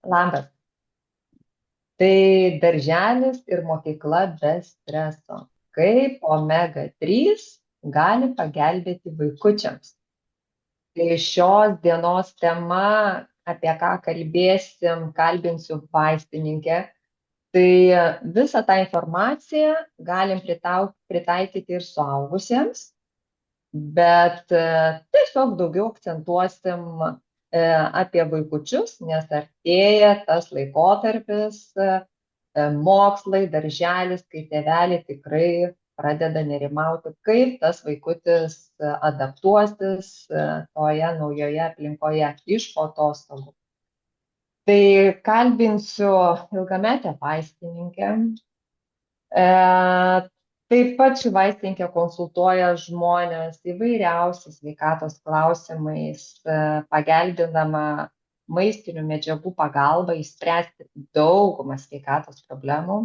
Labas. Tai darželis ir mokykla be streso. Kaip omega 3 gali pagelbėti vaikučiams. Tai šios dienos tema, apie ką kalbėsim, kalbinsiu vaistininkę. Tai visą tą informaciją galim pritaikyti ir suaugusiems, bet tiesiog daugiau akcentuosim apie vaikučius, nes artėja tas laikotarpis, mokslai, darželis, kai tėveliai tikrai pradeda nerimauti, kaip tas vaikutis adaptuosis toje naujoje aplinkoje iš po atostogų. Tai kalbinsiu ilgametę vaistininkę. Taip pat ši vaistininkė konsultuoja žmones įvairiausiais sveikatos klausimais, pagelbindama maistinių medžiagų pagalba išspręsti daugumą sveikatos problemų.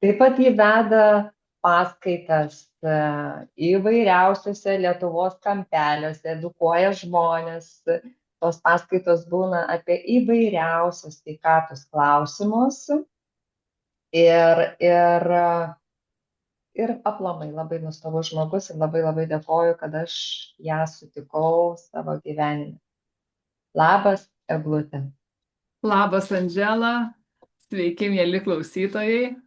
Taip pat ji veda paskaitas įvairiausiuose Lietuvos kampeliuose, edukuoja žmones. Tos paskaitos būna apie įvairiausius sveikatos klausimus. Ir aplamai labai nuostabus žmogus ir labai dėkoju, kad aš ją sutikau savo gyvenime. Labas, Eglutė. Labas, Andžela. Sveiki, mėly klausytojai.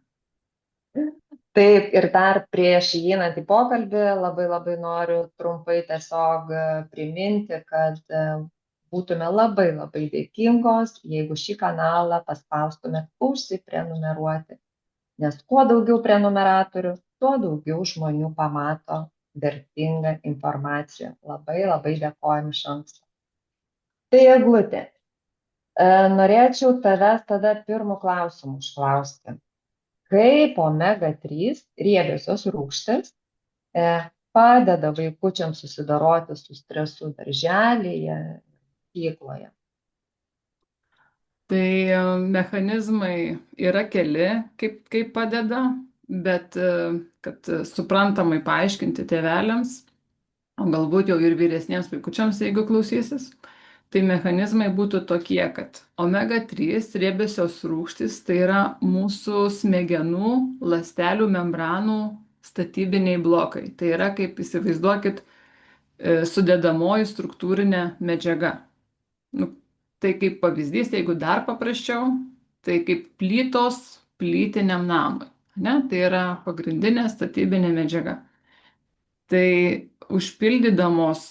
Taip, ir dar prieš įeinant į pokalbį labai noriu trumpai tiesiog priminti, kad būtume labai dėkingos, jeigu šį kanalą paspaustumėt užsiprenumeruoti. Nes kuo daugiau prenumeratorių, tuo daugiau žmonių pamato vertingą informaciją. Labai dėkojam iš anksto. Tai Eglutė, norėčiau tavęs tada pirmų klausimų užklausti. Kaip omega 3 riebiosios rūgštys padeda vaikučiams susidoroti su stresu darželyje, mokykloje? Tai mechanizmai yra keli, kaip padeda, bet kad suprantamai paaiškinti tėveliams, o galbūt jau ir vyresniems vaikučiams, jeigu klausysis, tai mechanizmai būtų tokie, kad omega 3 riebiosios rūgštys tai yra mūsų smegenų ląstelių membranų statybiniai blokai. Tai yra, kaip įsivaizduokit, sudedamoji struktūrinė medžiaga. Tai kaip pavyzdys, jeigu dar paprasčiau, tai kaip plytos plytiniam namui. Tai yra pagrindinė statybinė medžiaga. Tai užpildydamos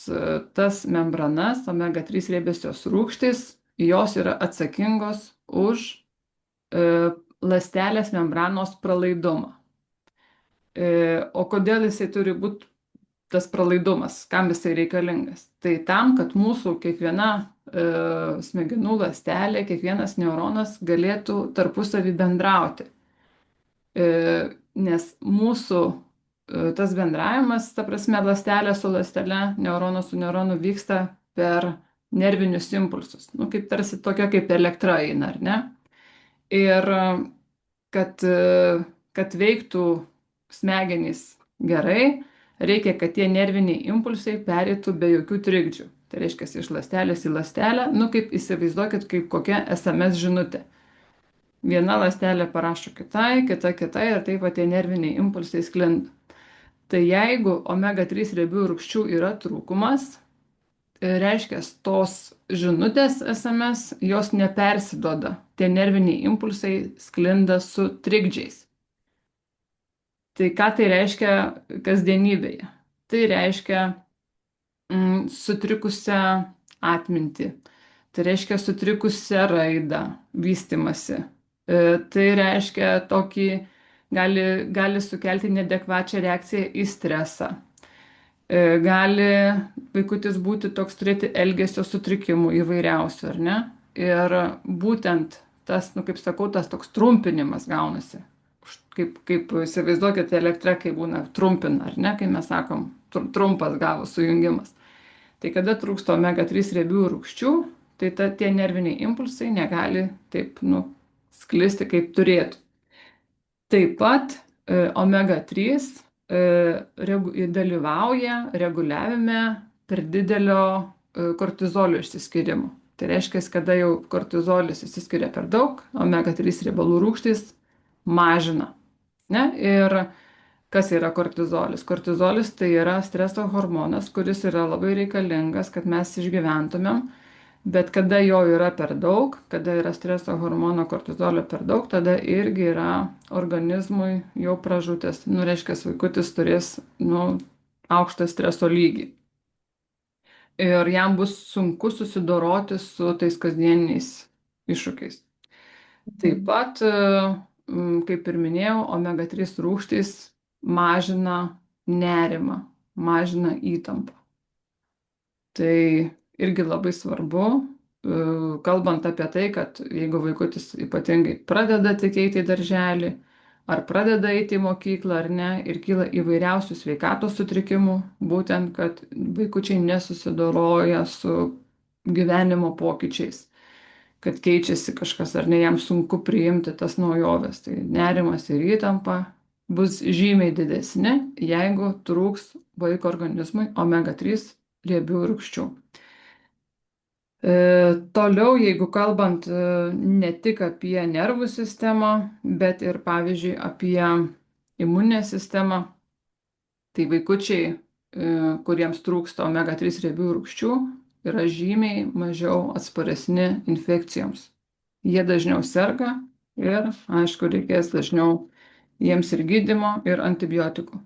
tas membranas, omega 3 riebiosios rūgštys, jos yra atsakingos už ląstelės membranos pralaidumą. O kodėl jisai turi būti tas pralaidumas, kam jisai reikalingas? Tai tam, kad mūsų kiekviena smegenų ląstelė, kiekvienas neuronas galėtų tarpusavį bendrauti. Nes mūsų tas bendravimas, ta prasme, ląstelė su ląstele, neuronas su neuronu vyksta per nervinius impulsus. Kaip tarsi tokia kaip elektra eina, ar ne? Ir kad veiktų smegenys gerai, reikia, kad tie nerviniai impulsai pereitų be jokių trikdžių. Tai reiškia, iš ląstelės į ląstelę, kaip įsivaizduokit, kaip kokia SMS žinutė. Viena ląstelė parašo kitai, kita ir taip pat tie nerviniai impulsai sklinda. Tai jeigu omega 3 riebių rūgščių yra trūkumas, reiškia, tos žinutės SMS, jos nepersiduoda. Tie nerviniai impulsai sklinda su trikdžiais. Tai ką tai reiškia kasdienybėje? Tai reiškia sutrikusią atmintį. Tai reiškia sutrikusią raidą, vystymasi. Tai reiškia tokį, gali sukelti neadekvačią reakciją į stresą. Gali vaikutis būti toks, turėti elgesio sutrikimų įvairiausių, ar ne? Ir būtent tas, kaip sakau, tas toks trumpinimas gaunasi. Kaip įsivaizduokite, elektra, kai būna trumpina, ar ne, kai mes sakom, trumpas gavo sujungimas. Tai kada trūksta omega 3 riebių rūgščių, tai tie nerviniai impulsai negali taip sklisti, kaip turėtų. Taip pat omega 3 dalyvauja reguliavime per didelio kortizolio išsiskyrimo. Tai reiškia, kada jau kortizolis išsiskiria per daug, omega 3 riebalų rūgštys mažina. Ne? Ir kas yra kortizolis? Kortizolis tai yra streso hormonas, kuris yra labai reikalingas, kad mes išgyventumėm. Bet kada jo yra per daug, kada yra streso hormono kortizolio per daug, tada irgi yra organizmui jau pražūtis. Nu, reiškia, vaikutis turės, aukštą streso lygį. Ir jam bus sunku susidoroti su tais kasdieniniais iššūkiais. Taip Mhm. pat, kaip ir minėjau, omega 3 rūgštys mažina nerimą, mažina įtampą. Tai irgi labai svarbu, kalbant apie tai, kad jeigu vaikutis ypatingai pradeda tik eiti į darželį, ar pradeda eiti į mokyklą ar ne, ir kyla įvairiausių sveikatos sutrikimų, būtent, kad vaikučiai nesusidoroja su gyvenimo pokyčiais, kad keičiasi kažkas ar ne, jam sunku priimti tas naujoves. Tai nerimas ir įtampa bus žymiai didesni, jeigu trūks vaiko organizmui omega 3 riebių rūgščių. Toliau, jeigu kalbant ne tik apie nervų sistemą, bet ir pavyzdžiui apie imuninę sistemą, tai vaikučiai, kuriems trūksta omega 3 riebių rūgščių, yra žymiai mažiau atsparesni infekcijoms. Jie dažniau serga ir, aišku, reikės dažniau jiems ir gydymo, ir antibiotikų.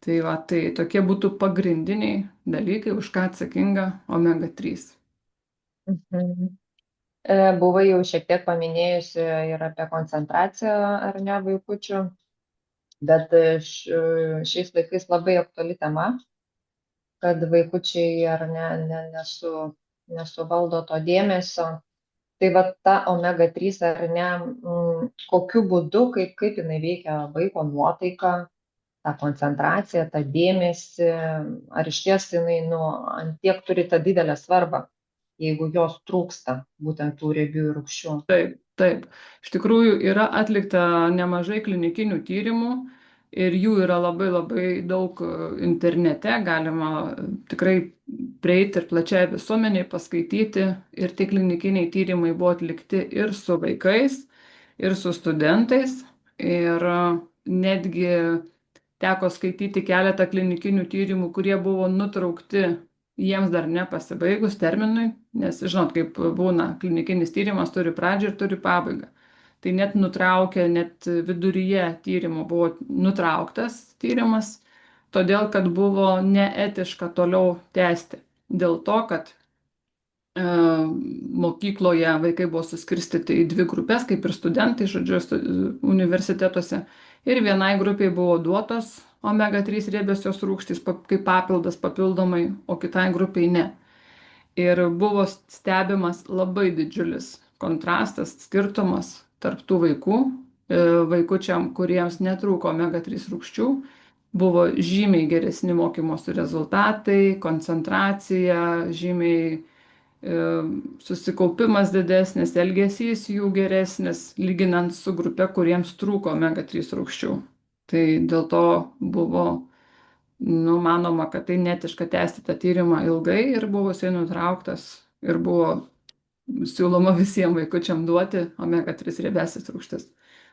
Tai va, tai tokie būtų pagrindiniai dalykai, už ką atsakinga omega 3. Mhm. Buvai jau šiek tiek paminėjusi ir apie koncentraciją ar ne vaikučių, bet šiais laikais labai aktuali tema, kad vaikučiai ar nesuvaldo to dėmesio. Tai va ta omega 3 ar ne, kokiu būdu, kaip jinai veikia vaiko nuotaiką, tą koncentraciją, tą dėmesį, ar iš ties jinai ant tiek turi tą didelę svarbą, jeigu jos trūksta būtent tų riebiųjų rūgščių. Taip, taip. Iš tikrųjų yra atlikta nemažai klinikinių tyrimų ir jų yra labai labai daug internete, galima tikrai prieiti ir plačiai visuomeniai paskaityti. Ir tie klinikiniai tyrimai buvo atlikti ir su vaikais, ir su studentais. Ir netgi teko skaityti keletą klinikinių tyrimų, kurie buvo nutraukti jiems dar nepasibaigus terminui, nes žinot, kaip būna, klinikinis tyrimas turi pradžią ir turi pabaigą. Tai net nutraukė, net viduryje tyrimo buvo nutrauktas tyrimas, todėl kad buvo neetiška toliau tęsti. Dėl to, kad mokykloje vaikai buvo suskirstyti į dvi grupės, kaip ir studentai, žodžiu, universitetuose. Ir vienai grupiai buvo duotos omega 3 riebiosios rūgštys kaip papildas papildomai, o kitai grupiai ne. Ir buvo stebimas labai didžiulis kontrastas, skirtumas tarp tų vaikų. Vaikučiam, kuriems netrūko omega 3 rūgščių, buvo žymiai geresni mokymosi rezultatai, koncentracija, žymiai susikaupimas didesnis, elgesys jų geresnis, lyginant su grupe, kuriems trūko omega 3 rūgščių. Tai dėl to buvo manoma, kad tai netiška tęsti tą tyrimą ilgai ir buvo jisai nutrauktas ir buvo siūloma visiems vaikučiam duoti omega 3 riebiąsias rūgštis.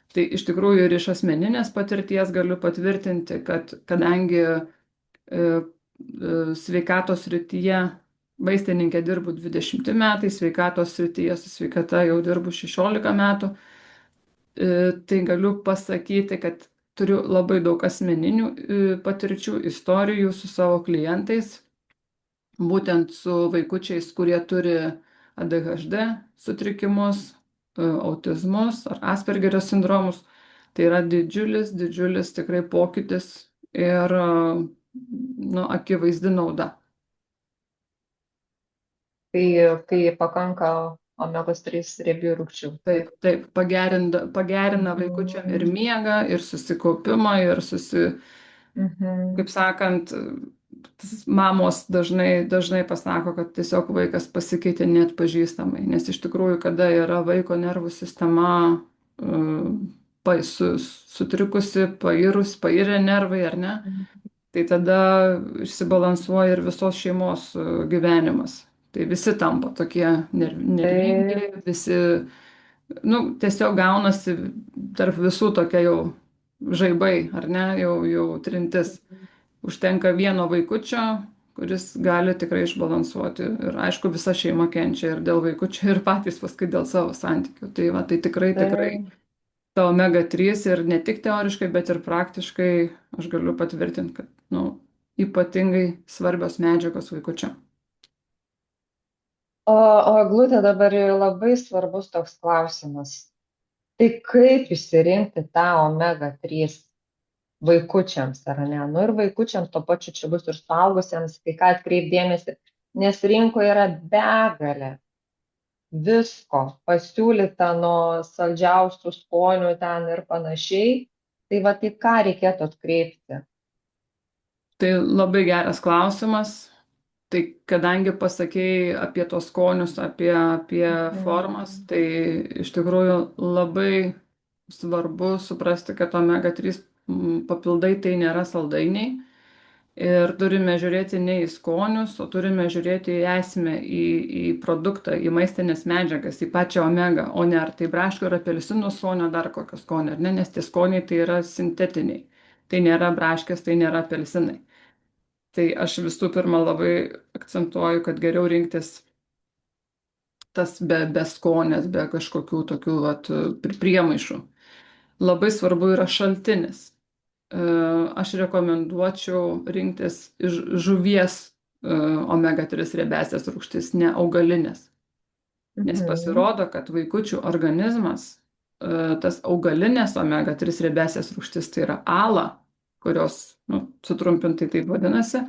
Tai iš tikrųjų ir iš asmeninės patirties galiu patvirtinti, kad kadangi sveikatos srityje vaistininkė dirbu 20 metai, sveikatos srityje su sveikata jau dirbu 16 metų, tai galiu pasakyti, kad turiu labai daug asmeninių patirčių, istorijų su savo klientais, būtent su vaikučiais, kurie turi ADHD sutrikimus, autizmus ar Aspergerio sindromus. Tai yra didžiulis, didžiulis tikrai pokytis ir akivaizdi nauda. Kai pakanka omegos 3 riebiųjų rūgščių. Taip, taip, pagerina vaikučiam ir miegą, ir susikaupimą, ir kaip sakant, mamos dažnai pasako, kad tiesiog vaikas pasikeitė neatpažįstamai, nes iš tikrųjų, kada yra vaiko nervų sistema sutrikusi, pairę nervai ar ne, tai tada išsibalansuoja ir visos šeimos gyvenimas. Tai visi tampa tokie nervingi, taip, visi, nu, tiesiog gaunasi tarp visų tokia jau žaibai, ar ne, jau trintis. Užtenka vieno vaikučio, kuris gali tikrai išbalansuoti. Ir aišku, visa šeima kenčia ir dėl vaikučio, ir patys paskui dėl savo santykių. Tai va, tai tikrai taip. ta omega 3 ir ne tik teoriškai, bet ir praktiškai aš galiu patvirtinti, kad, nu, ypatingai svarbios medžiagos vaikučiam. O Eglutė dabar yra labai svarbus toks klausimas. Tai kaip išsirinkti tą omega 3 vaikučiams, ar ne? Nu ir vaikučiams to pačiu čia bus ir suaugusiems, kai ką atkreipdėmėsi, nes rinkoje yra begalė visko pasiūlyta nuo saldžiausių skonių ten ir panašiai. Tai va, tai ką reikėtų atkreipti? Tai labai geras klausimas. Tai kadangi pasakėjai apie tos skonius, apie formas, Mhm. tai iš tikrųjų labai svarbu suprasti, kad omega 3 papildai tai nėra saldainiai. Ir turime žiūrėti ne į skonius, o turime žiūrėti į esmę, į produktą, į maistinės medžiagas, į pačią omegą, o ne ar tai braškių ar apelsinų skonio, dar kokio skonio, ar ne, nes tie skoniai tai yra sintetiniai. Tai nėra braškės, tai nėra apelsinai. Tai aš visų pirma labai akcentuoju, kad geriau rinktis tas be skonės, be kažkokių tokių vat, priemaišų. Labai svarbu yra šaltinis. Aš rekomenduočiau rinktis iš žuvies omega 3 riebesias rūgštis, ne augalinės. Nes Mhm. pasirodo, kad vaikučių organizmas tas augalinės omega 3 riebesias rūgštis, tai yra ALA, kurios, nu, sutrumpintai taip vadinasi,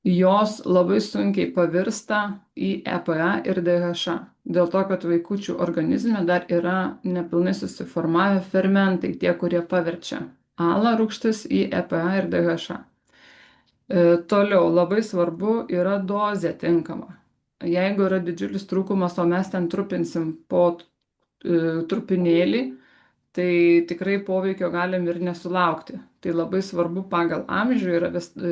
jos labai sunkiai pavirsta į EPA ir DHA. Dėl to, kad vaikučių organizme dar yra nepilnai susiformavę fermentai, tie, kurie paverčia ALA rūgštis į EPA ir DHA. Toliau labai svarbu yra dozė tinkama. Jeigu yra didžiulis trūkumas, o mes ten trupinsim po trupinėlį, tai tikrai poveikio galim ir nesulaukti. Tai labai svarbu pagal amžių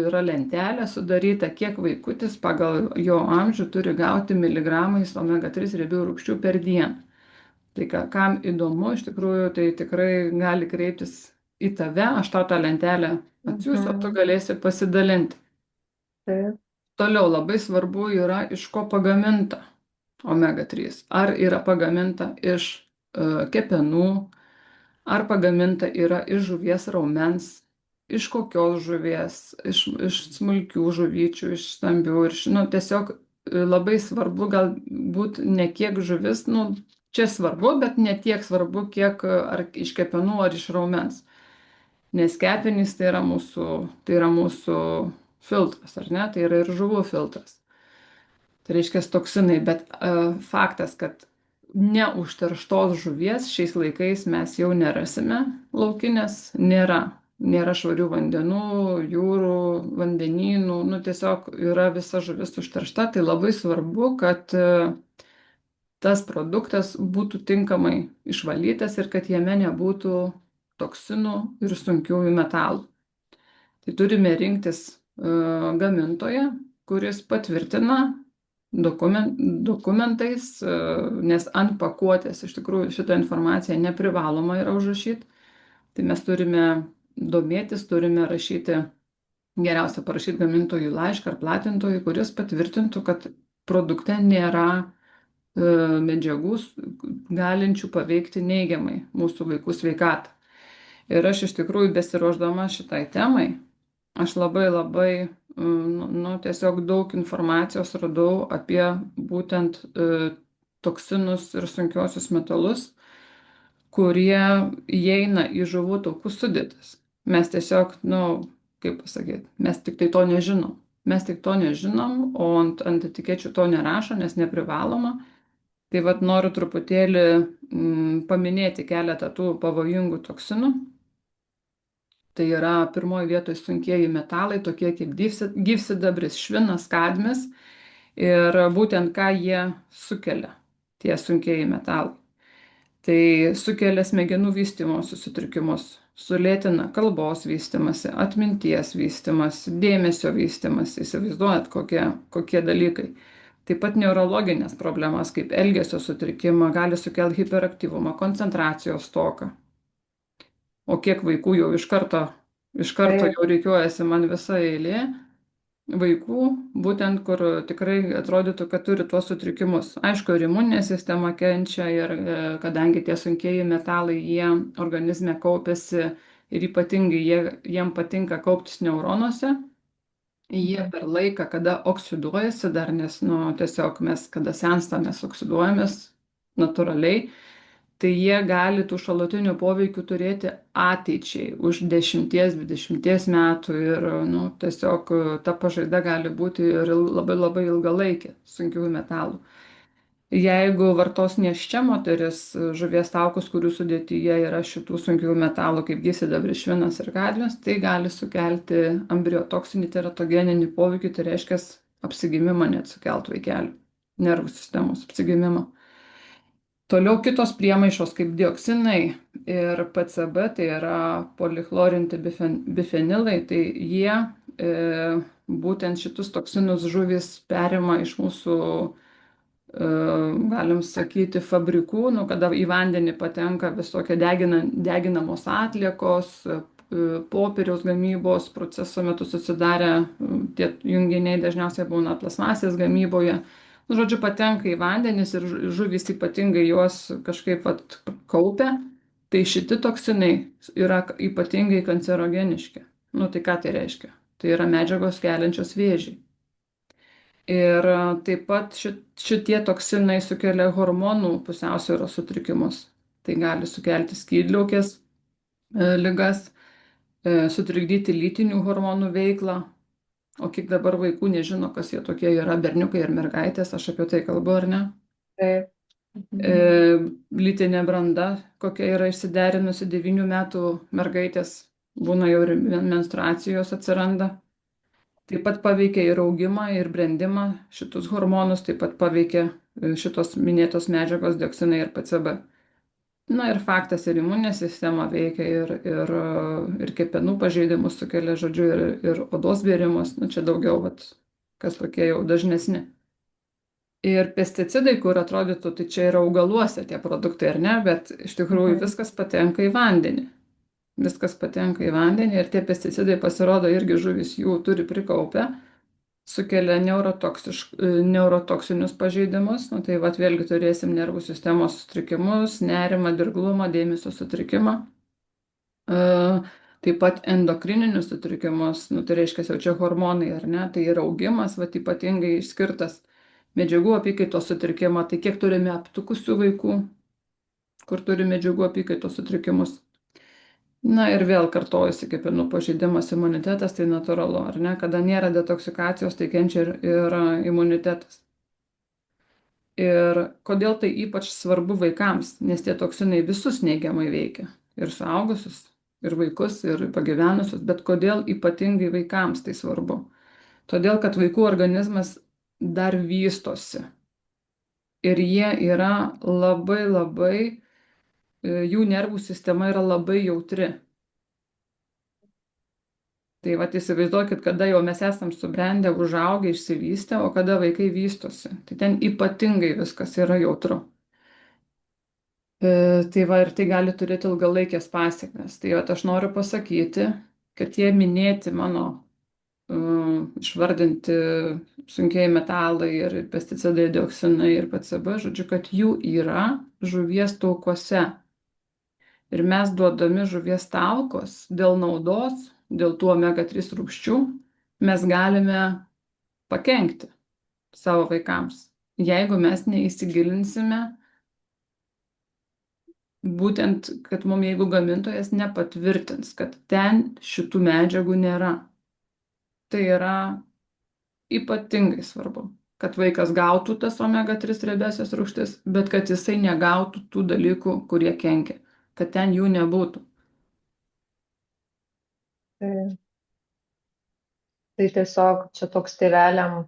yra lentelė sudaryta, kiek vaikutis pagal jo amžių turi gauti miligramais omega 3 riebių rūgščių per dieną. Tai kam įdomu, iš tikrųjų, tai tikrai gali kreiptis į tave, aš tau tą lentelę atsiųsiu, o tu Mhm. galėsi pasidalinti. Taip. Toliau labai svarbu yra, iš ko pagaminta omega 3. Ar yra pagaminta iš kepenų, ar pagaminta yra iš žuvies raumens, iš kokios žuvies, iš smulkių žuvyčių, iš stambių. Ir, nu, tiesiog labai svarbu galbūt ne kiek žuvis, nu, čia svarbu, bet ne tiek svarbu, kiek ar iš kepenų, ar iš raumens. Nes kepenys tai yra mūsų filtras, ar ne? Tai yra ir žuvų filtras. Tai reiškia toksinai, bet faktas, kad neužterštos žuvies šiais laikais mes jau nerasime laukinės, nėra. Nėra švarių vandenų, jūrų, vandenynų, nu tiesiog yra visa žuvis užteršta, tai labai svarbu, kad tas produktas būtų tinkamai išvalytas ir kad jame nebūtų toksinų ir sunkiųjų metalų. Tai turime rinktis gamintoją, kuris patvirtina dokumentais, nes ant pakuotės iš tikrųjų šitą informaciją neprivaloma yra užrašyti. Tai mes turime domėtis, turime rašyti, geriausia parašyti gamintojui laišką ar platintojui, kuris patvirtintų, kad produkte nėra medžiagų galinčių paveikti neigiamai mūsų vaikų sveikatą. Ir aš iš tikrųjų besiruošdama šitai temai, aš labai, nu, tiesiog daug informacijos radau apie būtent toksinus ir sunkiosius metalus, kurie įeina į žuvų taukų sudėtis. Mes tiesiog, nu, kaip pasakyti, mes tik tai to nežinom. Mes tik to nežinom, o ant etikečių to nerašo, nes neprivaloma. Tai vad noriu truputėlį paminėti keletą tų pavojingų toksinų. Tai yra pirmoji vietoje sunkieji metalai, tokie kaip gyvsidabris, švinas, kadmis. Ir būtent ką jie sukelia, tie sunkieji metalai. Tai sukelia smegenų vystymosi sutrikimus, sulėtina kalbos vystimasi, atminties vystimasi, dėmesio vystimasi. Įsivaizduojat, kokie dalykai. Taip pat neurologinės problemas kaip elgesio sutrikimą gali sukelti hiperaktyvumą, koncentracijos stoką. O kiek vaikų jau iš karto taip, jau reikiuojasi man visa eilė vaikų, būtent kur tikrai atrodytų, kad turi tuos sutrikimus. Aišku, ir imuninė sistema kenčia ir kadangi tie sunkieji metalai, jie organizme kaupiasi ir ypatingai jiem patinka kauptis neuronuose, jie mhm, per laiką, kada oksiduojasi dar, nes nu, tiesiog mes, kada senstame, oksiduojamės natūraliai, tai jie gali tų šalutinių poveikių turėti ateičiai už 10-20 metų ir nu, tiesiog ta pažaida gali būti ir labai labai ilgalaikė sunkiųjų metalų. Jeigu vartos nėščia moteris žuvies taukus, kurių sudėtyje yra šitų sunkiųjų metalų kaip gyvsidabris, švinas ir kadmis, tai gali sukelti ambriotoksinį teratogeninį poveikį, tai reiškia apsigimimą net sukelt vaikelių, nervų sistemos apsigimimą. Toliau kitos priemaišos kaip dioksinai ir PCB, tai yra polichlorinti bifenilai, tai jie būtent šitus toksinus žuvys perima iš mūsų, galim sakyti, fabrikų, nu, kada į vandenį patenka visokie deginamos atliekos, popieriaus gamybos proceso metu susidarę tie junginiai dažniausiai būna plasmasės gamyboje. Nu, žodžiu, patenka į vandenis ir žuvys ypatingai juos kažkaip vat kaupia, tai šiti toksinai yra ypatingai kancerogeniški. Nu, tai ką tai reiškia? Tai yra medžiagos keliančios vėžį. Ir taip pat šitie toksinai sukelia hormonų pusiausvyros sutrikimus. Tai gali sukelti skydliaukės ligas, sutrikdyti lytinių hormonų veiklą. O kiek dabar vaikų nežino, kas jie tokie yra, berniukai ir mergaitės, aš apie tai kalbu, ar ne? taip. E, Mhm. lytinė branda, kokia yra išsiderinusi 9 metų mergaitės, būna jau ir menstruacijos atsiranda. Taip pat paveikia ir augimą, ir brendimą, šitus hormonus taip pat paveikia šitos minėtos medžiagos dioksinai ir PCB. Na ir faktas, ir imuninė sistema veikia, ir kepenų pažeidimus sukelia, žodžiu, ir odos bėrimus, nu čia daugiau, vat, kas tokie jau dažnesni. Ir pesticidai, kur atrodytų, tai čia yra augaluose tie produktai, ar ne, bet iš tikrųjų Mhm. viskas patenka į vandenį. Viskas patenka į vandenį ir tie pesticidai pasirodo irgi žuvis jų turi prikaupę, sukelia neurotoksinius pažeidimus, nu, tai vat vėlgi turėsim nervų sistemos sutrikimus, nerimą, dirglumą, dėmesio sutrikimą. Taip pat endokrininius sutrikimus, nu, tai reiškia jau čia hormonai, ar ne, tai yra augimas, vat ypatingai išskirtas medžiagų apykaitos sutrikimą, tai kiek turime aptukusių vaikų, kur turi medžiagų apykaitos sutrikimus. Na ir vėl kartojasi kepenų pažeidimas, imunitetas, tai natūralu, ar ne, kada nėra detoksikacijos, tai kenčia ir imunitetas. Ir kodėl tai ypač svarbu vaikams, nes tie toksinai visus neigiamai veikia. Ir suaugusius, ir vaikus, ir pagyvenusius, bet kodėl ypatingai vaikams tai svarbu? Todėl, kad vaikų organizmas dar vystosi. Ir jie yra labai labai, jų nervų sistema yra labai jautri. Tai vat įsivaizduokit, kada jau mes esam subrendę, užaugę, išsivystę, o kada vaikai vystosi. Tai ten ypatingai viskas yra jautru. Tai va ir tai gali turėti ilgalaikės pasiekmes. Tai vat aš noriu pasakyti, kad tie minėti mano išvardinti sunkieji metalai ir pesticidai, dioksinai ir PCB, žodžiu, kad jų yra žuvies taukuose. Ir mes duodami žuvies taukos dėl naudos, dėl tų omega-3 rūgščių, mes galime pakenkti savo vaikams, jeigu mes neįsigilinsime, būtent, kad mums jeigu gamintojas nepatvirtins, kad ten šitų medžiagų nėra. Tai yra ypatingai svarbu, kad vaikas gautų tas omega-3 riebiasias rūgštis, bet kad jisai negautų tų dalykų, kurie kenkia, kad ten jų nebūtų. Tai, tai tiesiog čia toks tėveliam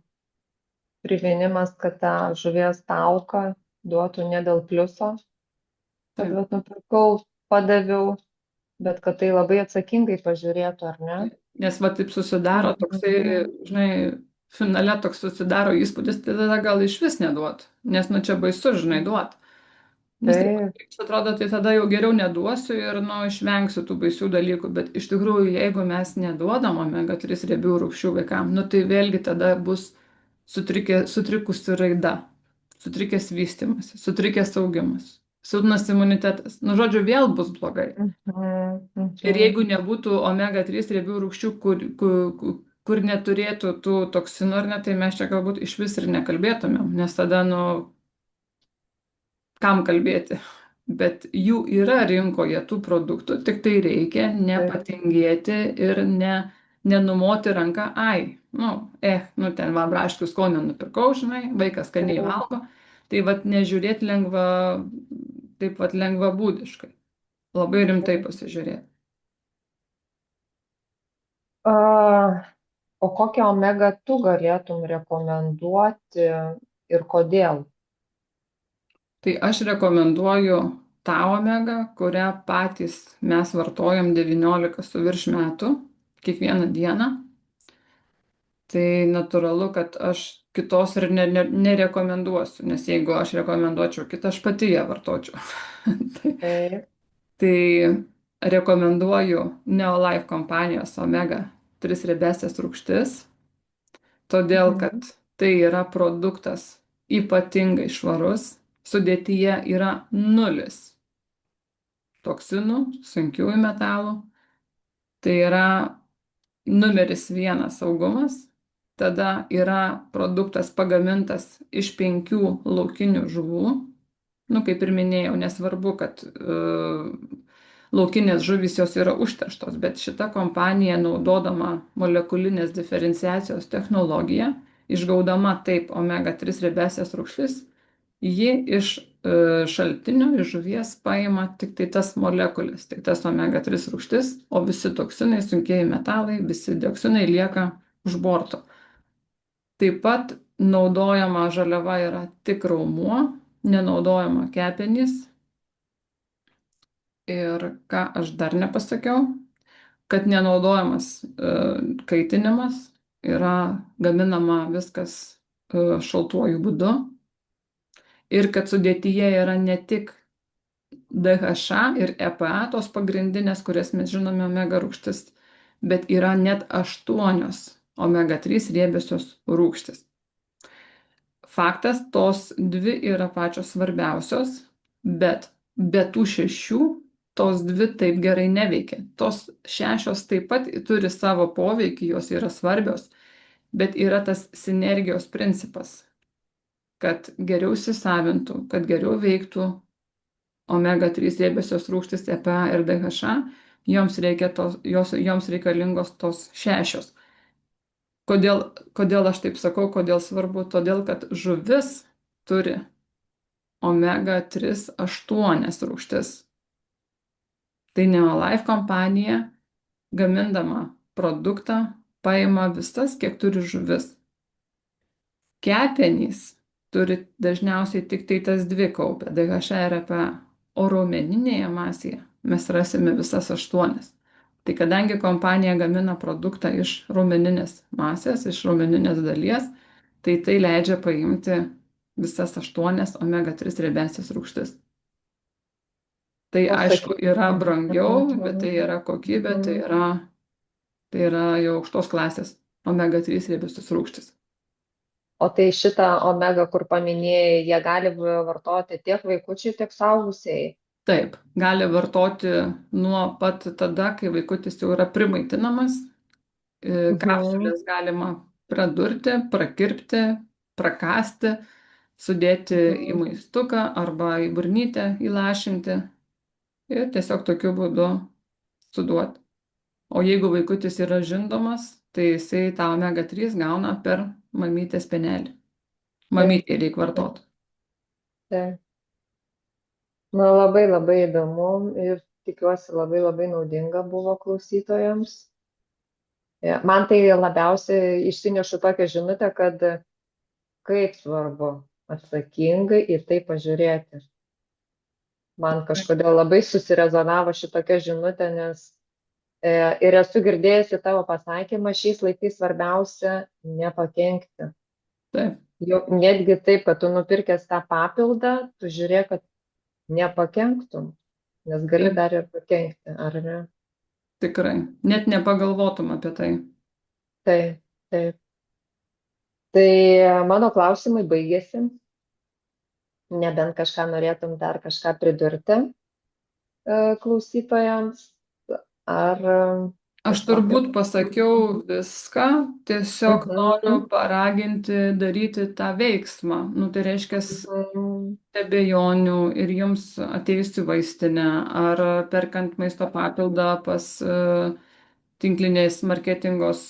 priminimas, kad tą žuvies tauką duotų ne dėl pliuso, kad Taip. vat nupirkau, padaviau, bet kad tai labai atsakingai pažiūrėtų, ar ne? Nes va taip susidaro toksai, Mhm. žinai, finale toks susidaro įspūdis, tai tada gal iš vis neduot, nes nu čia baisu, žinai, duot. Nes taip, Taip, atrodo, tai tada jau geriau neduosiu ir, nu, išvengsiu tų baisių dalykų, bet iš tikrųjų, jeigu mes neduodam omega 3 riebių rūgščių vaikam, nu, tai vėlgi tada bus sutrikusi raida, sutrikęs vystimas, sutrikęs augimas, silpnas imunitetas. Nu, žodžiu, vėl bus blogai. mhm, Ir mhm, jeigu nebūtų omega 3 riebių rūgščių, kur neturėtų tų toksinų, ar ne, tai mes čia galbūt iš vis ir nekalbėtumėm, nes tada, nu, kam kalbėti. Bet jų yra rinkoje tų produktų, tik tai reikia taip, nepatingėti ir nenumoti ranką, ai, nu ten va, braškių skonio nupirkau, žinai, vaikas skaniai taip. valgo, tai vad nežiūrėti taip vad lengvabūdiškai, labai rimtai pasižiūrėti. A, o kokią omega tu galėtum rekomenduoti ir kodėl? Tai aš rekomenduoju tą omegą, kurią patys mes vartojam 19 su virš metų kiekvieną dieną. Tai natūralu, kad aš kitos ir nerekomenduosiu, nes jeigu aš rekomenduočiau kitą, aš pati ją vartočiau. tai, Taip. tai rekomenduoju Neolife kompanijos omega 3 riebesias rūgštis, todėl Mhm. kad tai yra produktas ypatingai švarus, sudėtyje yra nulis toksinų, sunkiųjų metalų. Tai yra numeris vienas saugumas. Tada yra produktas pagamintas iš 5 laukinių žuvų. Nu, kaip ir minėjau, nesvarbu, kad laukinės žuvys jos yra užterštos, bet šita kompanija naudodama molekulinės diferenciacijos technologiją, išgaudama taip omega 3 riebesias rūgštis, ji iš šaltinio, iš žuvies paima tik tai tas molekulės, tik tas omega 3 rūgštis, o visi toksinai, sunkieji metalai, visi dioksinai lieka už borto. Taip pat naudojama žaliava yra tik raumuo, nenaudojama kepenys. Ir ką aš dar nepasakiau, kad nenaudojamas kaitinimas, yra gaminama viskas šaltuoju būdu ir kad sudėtyje yra ne tik DHA ir EPA, tos pagrindinės, kurias mes žinome omega rūgštis, bet yra net 8 omega 3 riebiosios rūgštis. Faktas, tos 2 yra pačios svarbiausios, bet be tų 6 tos 2 taip gerai neveikia. Tos 6 taip pat turi savo poveikį, jos yra svarbios, bet yra tas sinergijos principas, kad geriau įsisavintų, kad geriau veiktų omega 3 riebiosios rūgštys EPA ir DHA, joms reikalingos tos 6. Kodėl aš taip sakau, kodėl svarbu? Todėl, kad žuvis turi omega 3 8 rūgštis. Tai Neolife kompanija gamindama produktą paima visas, kiek turi žuvis. Kepenys turi dažniausiai tik tai tas 2 kaupia, DHA ir EPA, o raumeninėje masėje mes rasime visas 8. Tai kadangi kompanija gamina produktą iš raumeninės masės, iš raumeninės dalies, tai leidžia paimti visas 8 omega 3 riebesias rūgštis. Tai O aišku yra sakykime, brangiau, bet tai yra kokybė, tai yra jau aukštos klasės omega 3 riebiosios rūgštis. o tai šitą omega, kur paminėjai, jie gali vartoti tiek vaikučiai, tiek suaugusieji. Taip, gali vartoti nuo pat tada, kai vaikutis jau yra primaitinamas. Mhm. Kapsulės galima pradurti, prakirpti, prakąsti, sudėti į Mhm. maistuką arba į burnytę įlašinti ir tiesiog tokiu būdu suduoti. O jeigu vaikutis yra žindomas, tai jisai tą omega 3 gauna per mamytės penelį. Taip, Mamytė reikia taip, vartoti. taip. Na, labai labai įdomu ir tikiuosi labai labai naudinga buvo klausytojams. Man tai labiausiai išsinešu tokią žinutę, kad kaip svarbu atsakingai į tai pažiūrėti. Man kažkodėl labai susirezonavo šitokia žinutė, nes Ir esu girdėjusi tavo pasakymą, šiais laikais svarbiausia nepakenkti. Taip, Jau netgi taip, kad tu nupirkęs tą papildą, tu žiūrėk, kad nepakenktum, nes gali taip, dar ir pakenkti, ar ne? tikrai. Net nepagalvotum apie tai. Taip, taip. Tai mano klausimai baigėsi, nebent kažką norėtum dar kažką pridurti klausytojams, ar Aš tiesiog turbūt jau. pasakiau viską, tiesiog noriu Mhm, paraginti daryti tą veiksmą. Nu, tai reiškia, mhm, abejonių ir jums atėjus į vaistinę ar perkant maisto papildą tinklinės marketingos,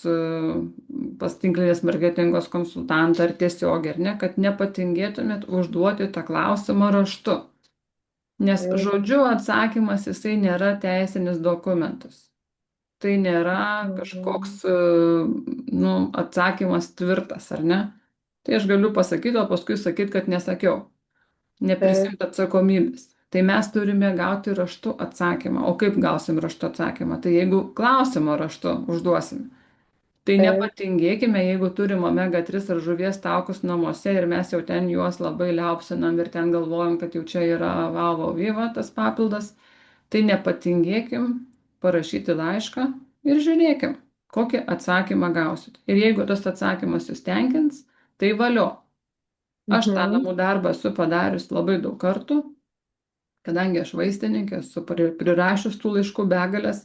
pas tinklinės marketingos konsultantą ar tiesiogiai, ar ne, kad nepatingėtumėt užduoti tą klausimą raštu. Nes taip, žodžiu atsakymas jisai nėra teisinis dokumentas. Tai nėra kažkoks, mhm, nu, atsakymas tvirtas, ar ne? Tai aš galiu pasakyti, o paskui sakyti, kad nesakiau. taip, Neprisimti atsakomybės. Tai mes turime gauti raštu atsakymą. O kaip gausim raštu atsakymą? Tai jeigu klausimą raštu užduosim, tai taip, nepatingėkime, jeigu turim omega 3 ar žuvies taukus namuose ir mes jau ten juos labai liaupsinam ir ten galvojam, kad jau čia yra vavo vyva tas papildas, tai nepatingėkim parašyti laišką ir žiūrėkim, kokį atsakymą gausit. Ir jeigu tas atsakymas jūs tenkins, tai valio. Aš tą mhm, namų darbą esu padarius labai daug kartų, kadangi aš vaistininkė, esu prirašius tų laiškų begalės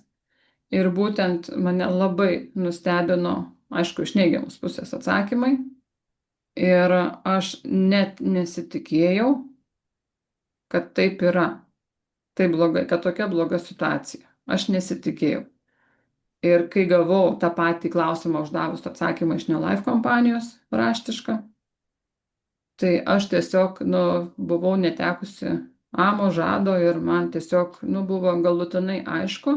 ir būtent mane labai nustebino, aišku, iš neigiamos pusės atsakymai ir aš net nesitikėjau, kad taip yra, taip blogai, kad tokia bloga situacija. Aš nesitikėjau. Ir kai gavau tą patį klausimą uždavus atsakymą iš Nelife kompanijos raštišką, tai aš tiesiog, nu, buvau netekusi amo žado ir man tiesiog, nu, buvo galutinai aišku,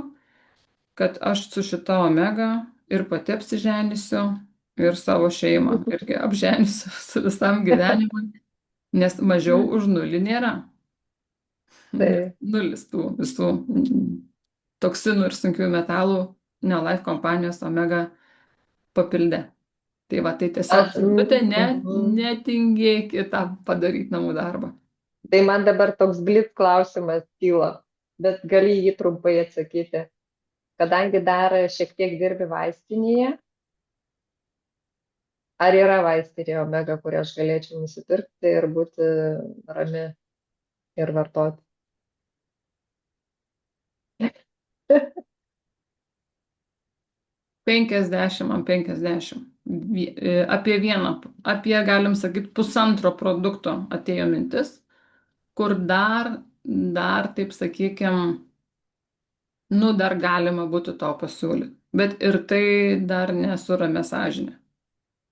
kad aš su šita omega ir pati apsiženysiu ir savo šeimą irgi apženysiu su visam gyvenimui, nes mažiau už nulį nėra. Nes taip. nulis tų visų toksinų ir sunkiųjų metalų Nelife kompanijos omega papilde. Tai va, tai tiesiog žinutė, Mhm. netingėkit tą padaryti namų darbą. Tai man dabar toks blitz klausimas kyla, bet gali jį trumpai atsakyti. Kadangi dar šiek tiek dirbi vaistinėje, ar yra vaistinė omega, kurią aš galėčiau nusipirkti ir būti rami ir vartoti? 50 ant 50. Apie vieną, apie, galim sakyti, pusantro produkto atėjo mintis, kur dar, taip sakykime, nu, dar galima būtų to pasiūlyti. Bet ir tai dar nesu ramia sąžinė.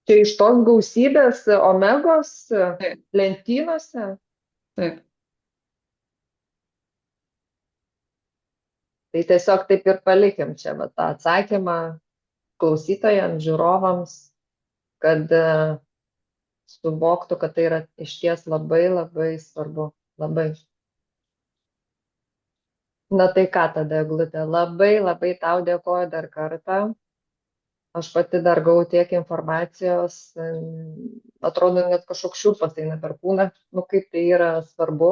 Čia iš tos gausybės omegos Taip, lentynose, taip. tai tiesiog taip ir palikim čia va, tą atsakymą klausytojams, žiūrovams, kad suvoktų, kad tai yra išties labai labai svarbu. Labai. Na tai ką tada, Eglutė, labai labai tau dėkoju dar kartą. Aš pati dar gavau tiek informacijos, atrodo, net kažkoks šiurpas eina per kūną, nu kaip tai yra svarbu.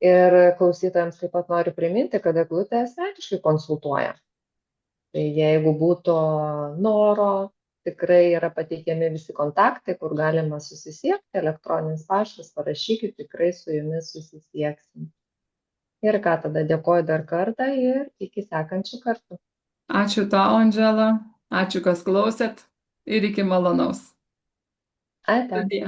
Ir klausytojams taip pat noriu priminti, kad Eglutė asmeniškai konsultuoja. Tai jeigu būtų noro, tikrai yra pateikiami visi kontaktai, kur galima susisiekti, elektroninis paštas, parašykit, tikrai su jumis susisieksim. Ir ką tada, dėkoju dar kartą ir iki sekančių kartų. Ačiū tau, Andžela. Ačiū, kas klausėt. Ir iki malonaus. Ate. Sudie.